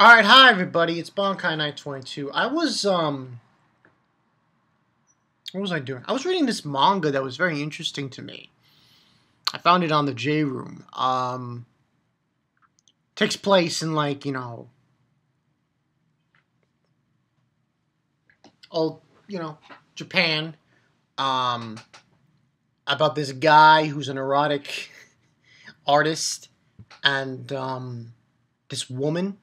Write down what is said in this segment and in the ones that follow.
Alright, hi everybody, it's Bonkai Knight 22. What was I doing? I was reading this manga that was very interesting to me. I found it on the J Room. Takes place in old, Japan. About this guy who's an erotic artist and this woman.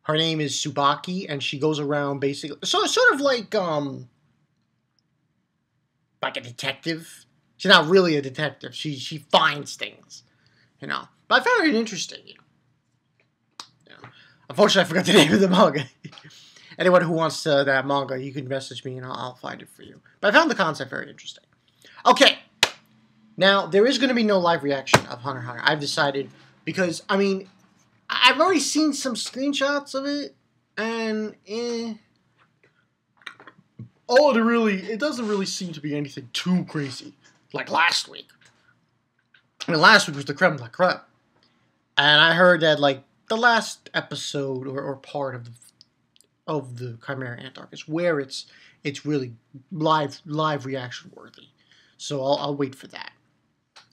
Her name is Tsubaki, and she goes around basically sort of like a detective. She's not really a detective. She finds things, But I found it interesting, Unfortunately, I forgot the name of the manga. Anyone who wants that manga, you can message me and I'll find it for you. But I found the concept very interesting. Okay, now there is going to be no live reaction of Hunter x Hunter. I've decided because I've already seen some screenshots of it, and it doesn't really seem to be anything too crazy, like last week. Last week was the creme de la creme. And I heard that, the last episode or part of the Chimera Ant arc is where it's really live reaction worthy. So I'll wait for that.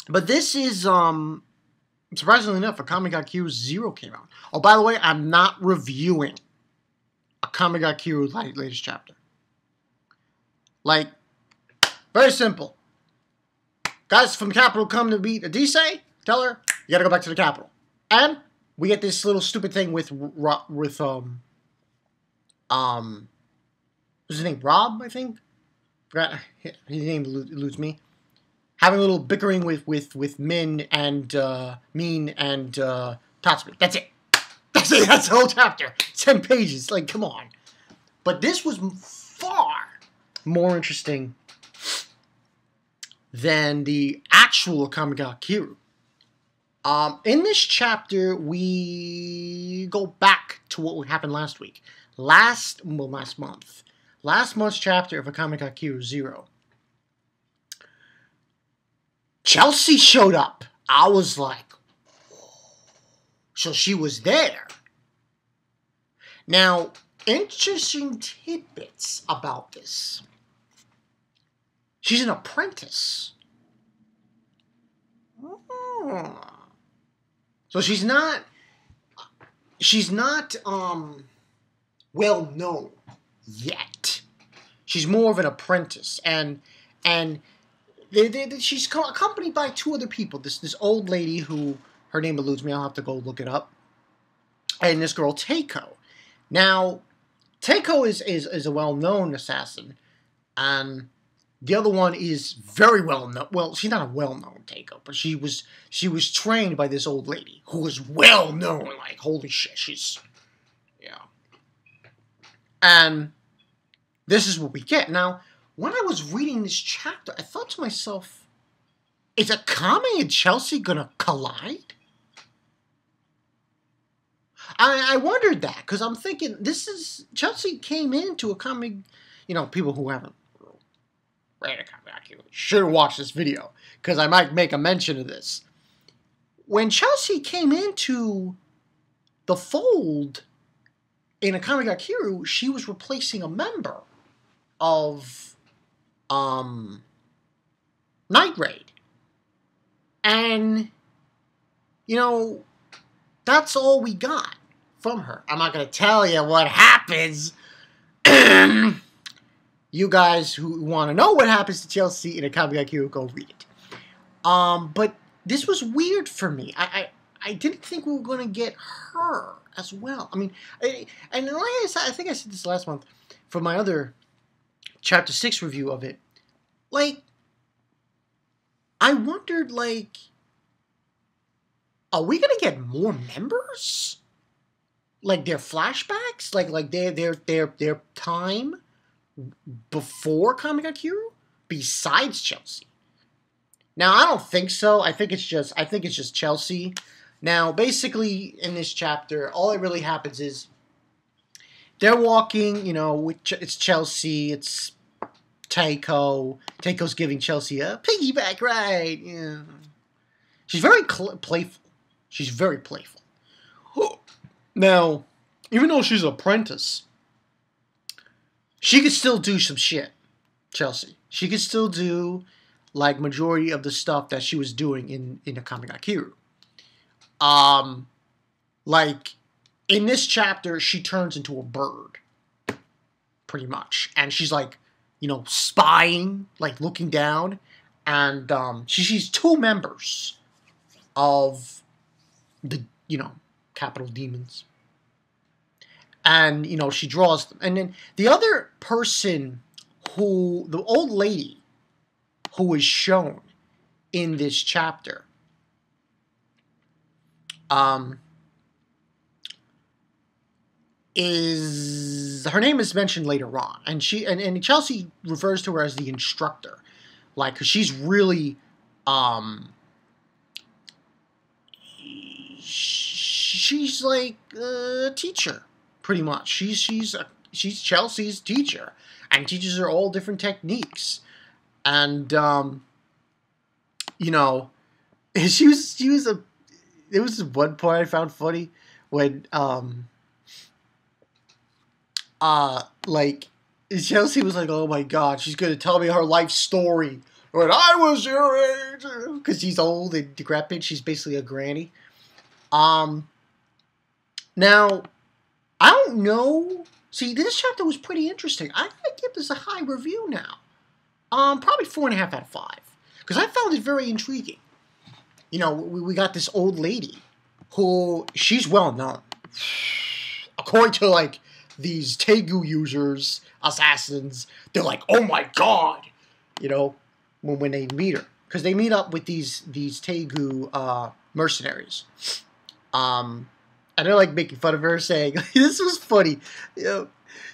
But this is, surprisingly enough, Akame ga Kiru 0 came out. Oh, by the way, I'm not reviewing Akame ga Kiru latest chapter. Very simple. Guys from the Capitol come to meet Adise. Tell her, you gotta go back to the Capitol. And we get this little stupid thing with what's his name? Rob, I think? Forgot, his name eludes me. Having a little bickering with Min and Tatsumi. That's it. That's it. That's the whole chapter. 10 pages. Come on. But this was far more interesting than the actual Akame ga Kiru. In this chapter, we go back to what happened last week. Last month. Last month's chapter of Akame ga Kiru 0. Chelsea showed up. I was like, so she was there. Now, interesting tidbits about this. She's an apprentice. So she's not well known yet. She's more of an apprentice, and she's accompanied by 2 other people. This old lady who, her name eludes me. I'll have to go look it up. And this girl Teiko. Now, Teiko is a well-known assassin, and the other one is very well-known. Well, she's not a well-known Teiko, but she was trained by this old lady who was well-known. Holy shit, she's, And this is what we get. Now, when I was reading this chapter, I thought to myself, is Akame and Chelsea gonna collide? I wondered that, because I'm thinking, Chelsea came into Akame, people who haven't read Akame ga Kiru should watch this video, because I might make a mention of this. When Chelsea came into the fold in Akame ga Kiru, she was replacing a member of Night Raid. And, that's all we got from her. I'm not going to tell you what happens. You guys who want to know what happens to Chelsea in Akame ga Kiru, go read it. But this was weird for me. I didn't think we were going to get her as well. And like I said, I think I said this last month for my other Chapter 6 review of it. I wondered, are we going to get more members? Their flashbacks? Their time before Akame ga Kiru? Besides Chelsea? Now, I don't think so. I think it's just Chelsea. Now, basically, in this chapter, all that really happens is they're walking, it's Chelsea, it's Teiko. Teiko's giving Chelsea a piggyback ride. She's very playful. She's very playful. Now, even though she's an apprentice, she could still do some shit, Chelsea. She could still do, like, majority of the stuff that she was doing in Akame ga Kiru. Like, in this chapter, she turns into a bird, pretty much. And she's, like, spying, like, looking down. And she sees two members of the, capital demons. And, she draws them. And then the other person the old lady who is shown in this chapter, her name is mentioned later on. And and Chelsea refers to her as the Instructor. Like, 'cause she's really, she's like a teacher, pretty much. She's Chelsea's teacher, and teaches her all different techniques. And there was one point I found funny when like, Chelsea was like, oh my god, she's gonna tell me her life story when I was your age, because she's old and decrepit. She's basically a granny. Now, I don't know. See, this chapter was pretty interesting. I give this a high review now. Probably 4.5 out of 5. Because I found it very intriguing. We got this old lady who, she's well known. According to, like, these Tegu users, assassins, they're like, oh my god! When they meet her. Because they meet up with these Tegu mercenaries. And they're, like, making fun of her, saying, this was funny. You're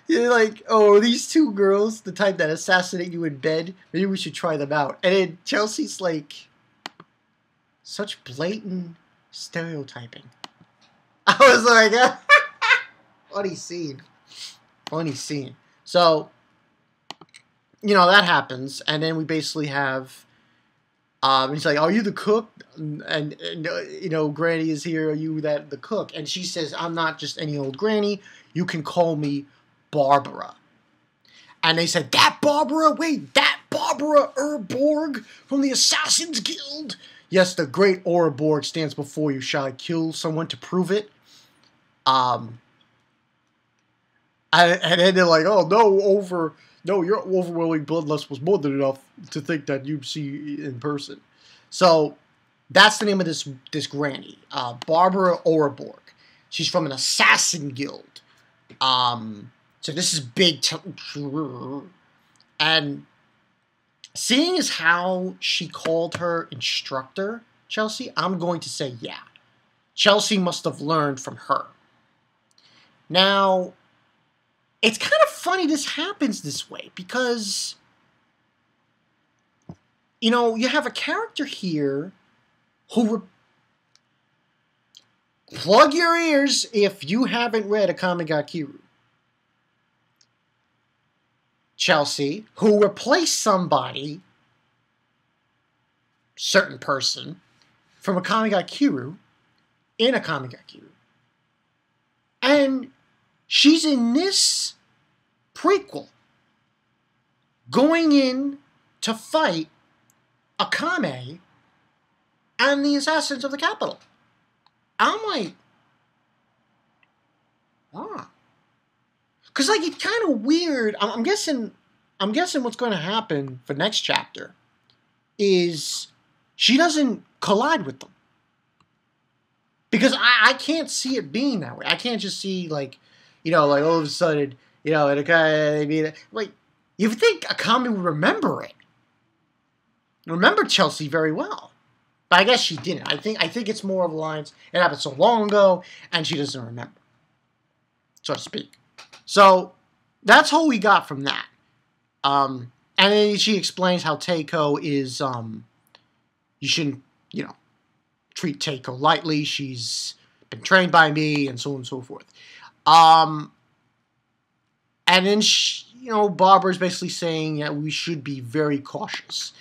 like, oh, these two girls, the type that assassinate you in bed, maybe we should try them out. And then Chelsea's like, such blatant stereotyping. I was like, funny scene. Funny scene. So, that happens. And then we basically have, he's like, are you the cook? And Granny is here. Are you the cook? And she says, I'm not just any old granny. You can call me Barbara. And they said, that Barbara? Wait, that Barbara Urborg from the Assassin's Guild? Yes, the great Ouroborg stands before you. Shall I kill someone to prove it? And then they're like, oh, no, your overwhelming bloodlust was more than enough to think that you'd see in person. So, that's the name of this granny, Barbara Ouroborg. She's from an assassin guild. So this is big. And seeing as how she called her Instructor, Chelsea, I'm going to say yeah. Chelsea must have learned from her. Now, it's kind of funny this happens this way because, you have a character here who plug your ears if you haven't read Akame ga Kiru. Chelsea, who replaced somebody, certain person, from Akame ga Kiru in Akame ga Kiru. And she's in this prequel going in to fight Akame and the assassins of the capital. I'm like, because, like, it's kind of weird. I'm guessing what's going to happen for next chapter is she doesn't collide with them. Because I can't see it being that way. I can't just see, like, like, all of a sudden, and Akame, like, you think Akame would remember it. Remember Chelsea very well. But I guess she didn't. I think it's more of the lines, it happened so long ago, and she doesn't remember, so to speak. So, that's all we got from that. And then she explains how Teiko is, you shouldn't, treat Teiko lightly. She's been trained by me, and so on and so forth. And then, Barbara's basically saying that we should be very cautious.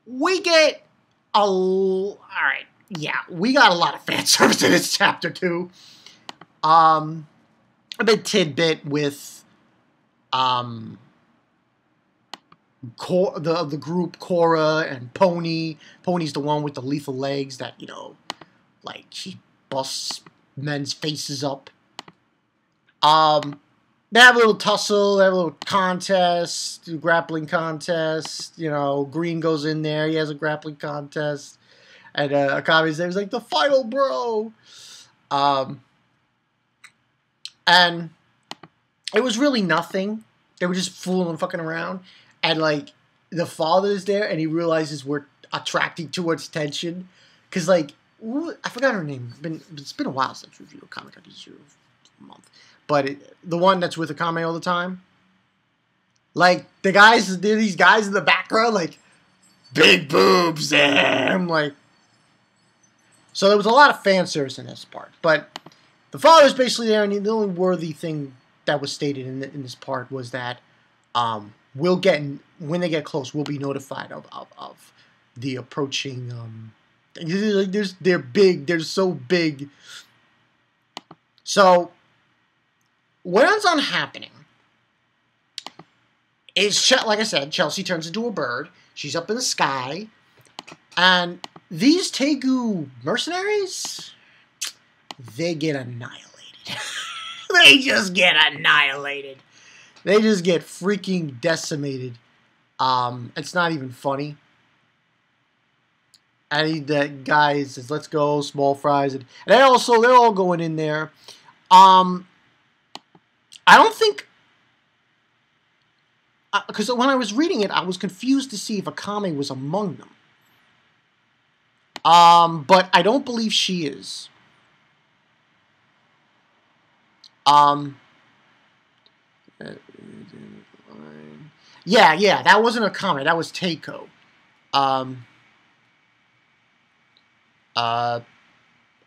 We get we got a lot of fan service in this chapter, too. A bit tidbit with the group Cora and Pony. Pony's the one with the lethal legs that, you know, like she busts men's faces up. They have a little tussle, they have a little contest, grappling contest. You know, Green goes in there, he has a grappling contest. And Akame's there, he's like, the final bro! And it was really nothing. They were just fooling and fucking around. And, like, the father's there, and he realizes we're attracting too much attention. Because, like, I forgot her name. It's been a while since we've reviewed a comic. I just a month. But the one that's with Akame all the time. Like, these guys in the background, like, big boobs. I'm like... So there was a lot of fan service in this part. But the father's basically there, and the only worthy thing that was stated in this part was that we'll get, when they get close, we'll be notified of the approaching... they're big. They're so big. So... what ends on happening is, like I said, Chelsea turns into a bird. She's up in the sky. And these Tegu mercenaries, they get annihilated. They just get annihilated. They just get freaking decimated. It's not even funny. And the guy says, let's go, small fries. And they're all going in there. I don't think... because when I was reading it, I was confused to see if Akame was among them. But I don't believe she is. Yeah, that wasn't Akame. That was Teiko.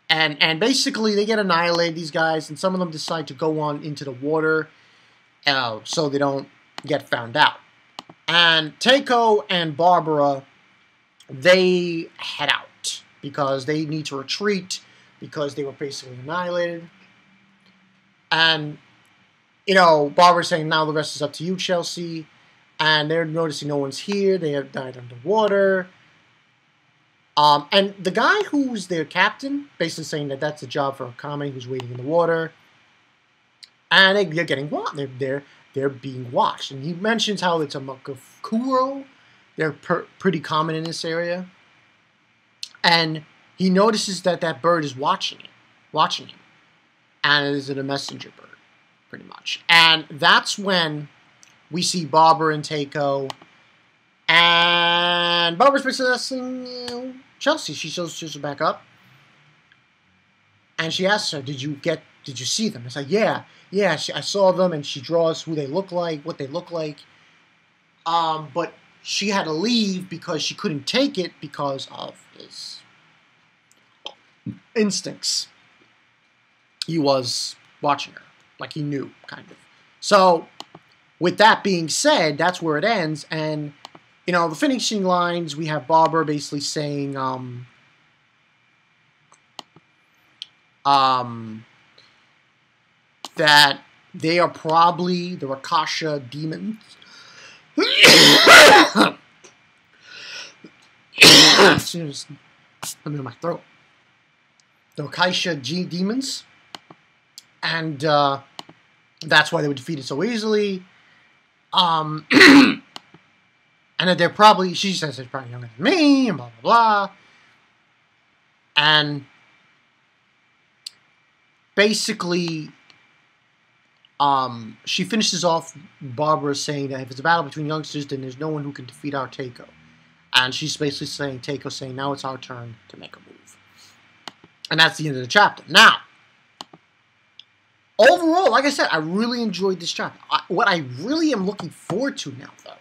And basically they get annihilated, these guys, and some of them decide to go on into the water so they don't get found out. And Teiko and Barbara, they head out because they need to retreat because they were basically annihilated. And, you know, Barbara's saying, now the rest is up to you, Chelsea. And they're noticing no one's here. They have died underwater. And the guy who's their captain, basically saying that that's a job for Akame, who's waiting in the water. And they're getting watched. They're being watched. And he mentions how it's a Makakuro. They're pretty common in this area. And he notices that that bird is watching him. And it is a messenger bird, pretty much. And that's when we see Barbara and Teiko. And Barbara's possessing Chelsea. She shows her back up. And she asks her, did you see them? It's like, yeah, I saw them. And she draws who they look like, what they look like. But she had to leave because she couldn't take it because of his instincts. He was watching her, like he knew, kind of. So, with that being said, that's where it ends. And, you know, the finishing lines, we have Barbara basically saying, that they are probably the Rakasha demons. I'm in my throat. The Rakasha demons. And that's why they were defeated so easily. And that they're probably, she says they're probably younger than me, and blah, blah, blah. And basically, she finishes off Barbara saying that if it's a battle between youngsters, then there's no one who can defeat our Teiko. And she's basically saying, Teiko saying, now it's our turn to make a move. And that's the end of the chapter. Now, overall, like I said, I really enjoyed this chapter. What I really am looking forward to now, though,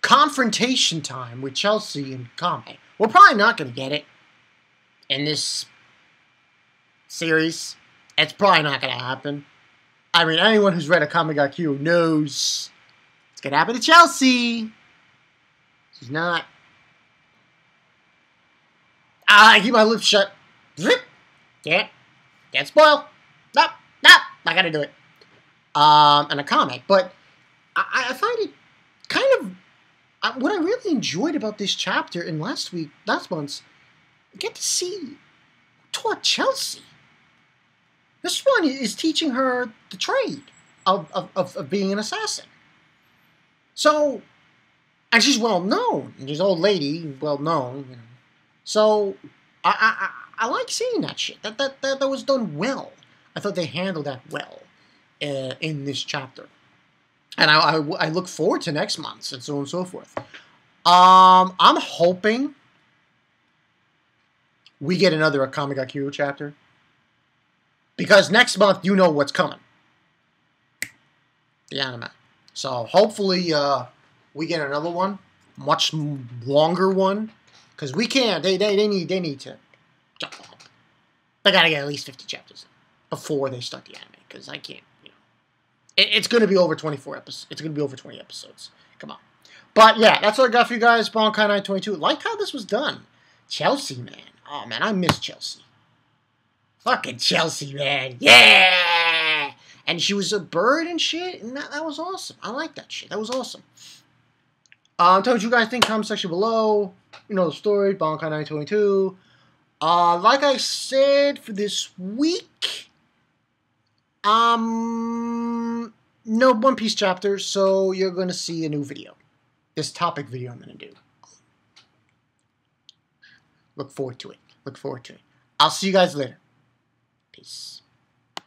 confrontation time with Chelsea and Akame. We're probably not going to get it in this series. It's probably not going to happen. I mean, anyone who's read Akame ga Kiru knows it's going to happen to Chelsea. She's not. I keep my lips shut. Yeah, can't spoil. nope, nope, I gotta do it. And Akame. But I find it kind of, what I really enjoyed about this chapter in last month's, I get to see taught Chelsea. This one is teaching her the trade of being an assassin. So, and she's well known. She's an old lady, well known. You know. So, I like seeing that shit. That was done well. I thought they handled that well in this chapter. And I look forward to next month's and so on and so forth. I'm hoping we get another Akame ga Kiru chapter. Because next month, you know what's coming. The anime. So hopefully we get another one. Much longer one. Because we can't. They need to. They gotta get at least 50 chapters before they start the anime. Because I can't, you know. It's gonna be over 24 episodes. It's gonna be over 20 episodes. Come on. But yeah, that's what I got for you guys. Bonkai 922. Like how this was done. Chelsea, man. Oh man, I miss Chelsea. Fucking Chelsea, man. Yeah! And she was a bird and shit, and that was awesome. I like that shit. That was awesome. Tell me what you guys think. Comment section below. You know the story. Bonkai 922. Like I said, for this week, no One Piece chapters, so you're going to see a new video. This topic video I'm going to do. Look forward to it. Look forward to it. I'll see you guys later. Peace.